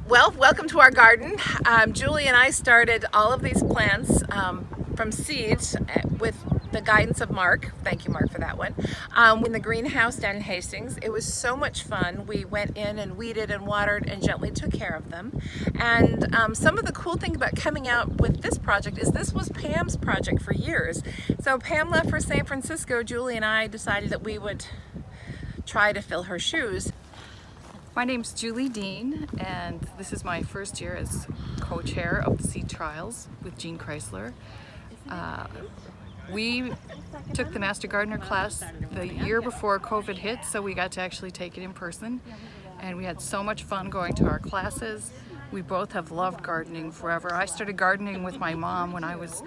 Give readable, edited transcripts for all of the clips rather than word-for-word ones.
Well, welcome to our garden. Julie and I started all of these plants from seeds with the guidance of Mark. Thank you, Mark, for that one. In the greenhouse down in Hastings. It was so much fun. We went in and weeded and watered and gently took care of them. And some of the cool thing about coming out with this project is this was Pam's project for years. So Pam left for San Francisco. Julie and I decided that we would try to fill her shoes. My name's Julie Dean, and this is my first year as co-chair of the seed trials with Jean Chrysler. We took the Master Gardener class the year before COVID hit, so we got to actually take it in person, and we had so much fun going to our classes. We both have loved gardening forever. I started gardening with my mom when I was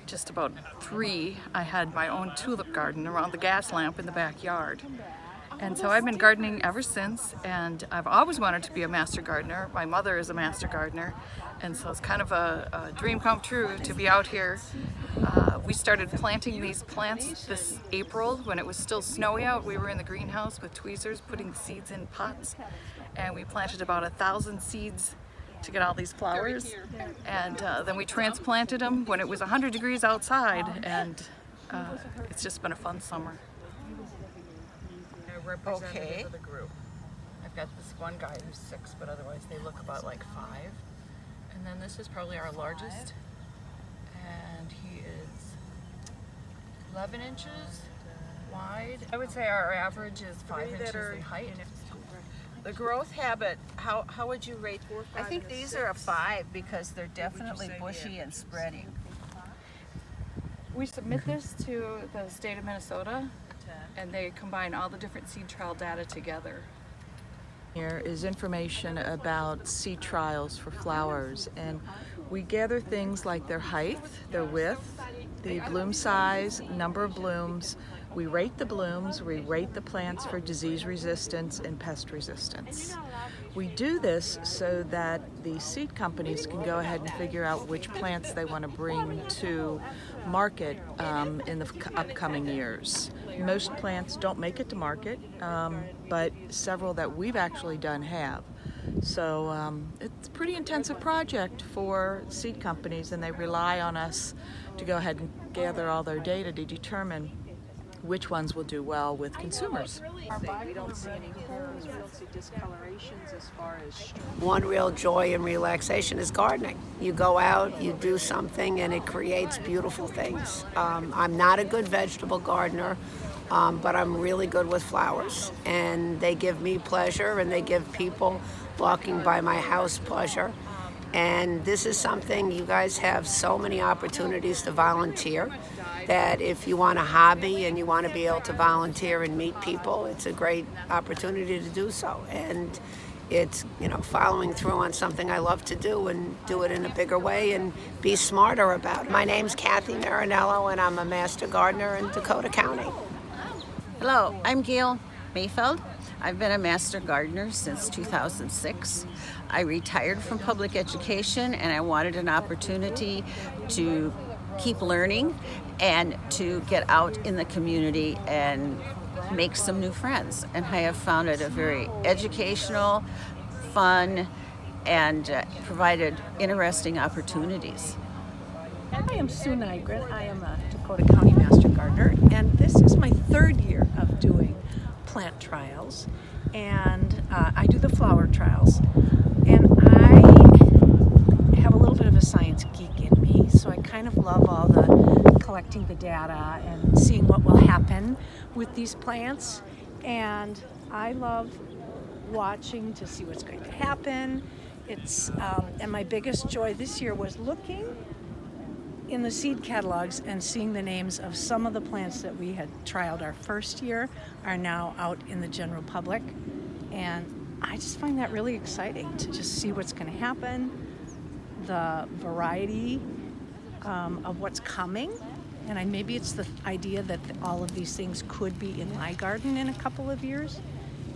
just about 3. I had my own tulip garden around the gas lamp in the backyard. And so I've been gardening ever since, and I've always wanted to be a master gardener. My mother is a master gardener, and so it's kind of a dream come true to be out here. We started planting these plants this April when it was still snowy out. We were in the greenhouse with tweezers putting the seeds in pots, and we planted about 1,000 seeds to get all these flowers. And then we transplanted them when it was 100 degrees outside, and it's just been a fun summer. Representative of the group. I've got this one guy who's 6, but otherwise they look about like 5. And then this is probably our largest, and he is 11 inches wide. I would say our average is 5 inches in height. The growth habit, how would you rate? I think these are a 5 because they're definitely bushy and spreading. We submit this to the state of Minnesota, and they combine all the different seed trial data together. Here is information about seed trials for flowers, and we gather things like their height, their width, the bloom size, number of blooms. We rate the blooms, we rate the plants for disease resistance and pest resistance. We do this so that the seed companies can go ahead and figure out which plants they want to bring to market in the upcoming years. Most plants don't make it to market, but several that we've actually done have. So it's a pretty intensive project for seed companies, and they rely on us to go ahead and gather all their data to determine which ones will do well with consumers. We don't see any holes, we don't see discolorations as far as... One real joy and relaxation is gardening. You go out, you do something, and it creates beautiful things. I'm not a good vegetable gardener, but I'm really good with flowers, and they give me pleasure, and they give people walking by my house pleasure. And this is something, you guys have so many opportunities to volunteer, that if you want a hobby and you want to be able to volunteer and meet people, it's a great opportunity to do so. And it's, following through on something I love to do and do it in a bigger way and be smarter about it. My name's Kathy Marinello, and I'm a master gardener in Dakota County. Hello, I'm Gail Mayfeld. I've been a master gardener since 2006. I retired from public education, and I wanted an opportunity to keep learning and to get out in the community and make some new friends. And I have found it a very educational, fun, and provided interesting opportunities. I am Sue Nygren. I am a Dakota County Master Gardener, and this is my 3rd year of doing plant trials, and I do the flower trials. And I have a little bit of a science geek in me, so I kind of love all the collecting the data and seeing what will happen with these plants. And I love watching to see what's going to happen. And my biggest joy this year was looking in the seed catalogs and seeing the names of some of the plants that we had trialed our first year are now out in the general public. And I just find that really exciting to just see what's going to happen, the variety of what's coming. And maybe it's the idea that all of these things could be in my garden in a couple of years.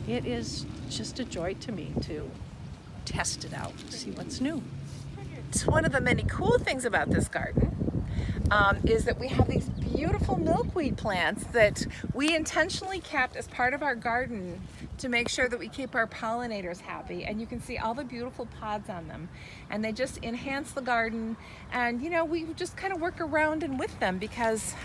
It is just a joy to me to test it out, see what's new. It's one of the many cool things about this garden. is that we have these beautiful milkweed plants that we intentionally kept as part of our garden to make sure that we keep our pollinators happy. And you can see all the beautiful pods on them, and they just enhance the garden. And you know, we just kind of work around and with them because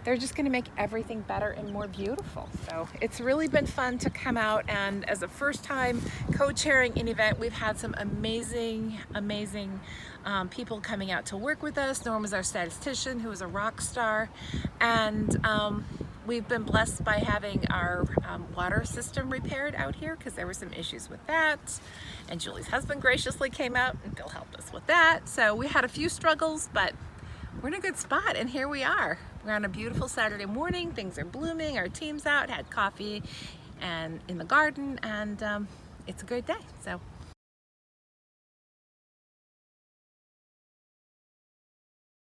they're just going to make everything better and more beautiful. So it's really been fun to come out, and as a first time co-chairing an event, we've had some amazing people coming out to work with us. Norm was our statistician, who is a rock star, and we've been blessed by having our water system repaired out here because there were some issues with that, and Julie's husband graciously came out and Bill helped us with that. So we had a few struggles, but we're in a good spot, and here we are. We're on a beautiful Saturday morning. Things are blooming. Our team's out, had coffee and in the garden, and it's a great day. So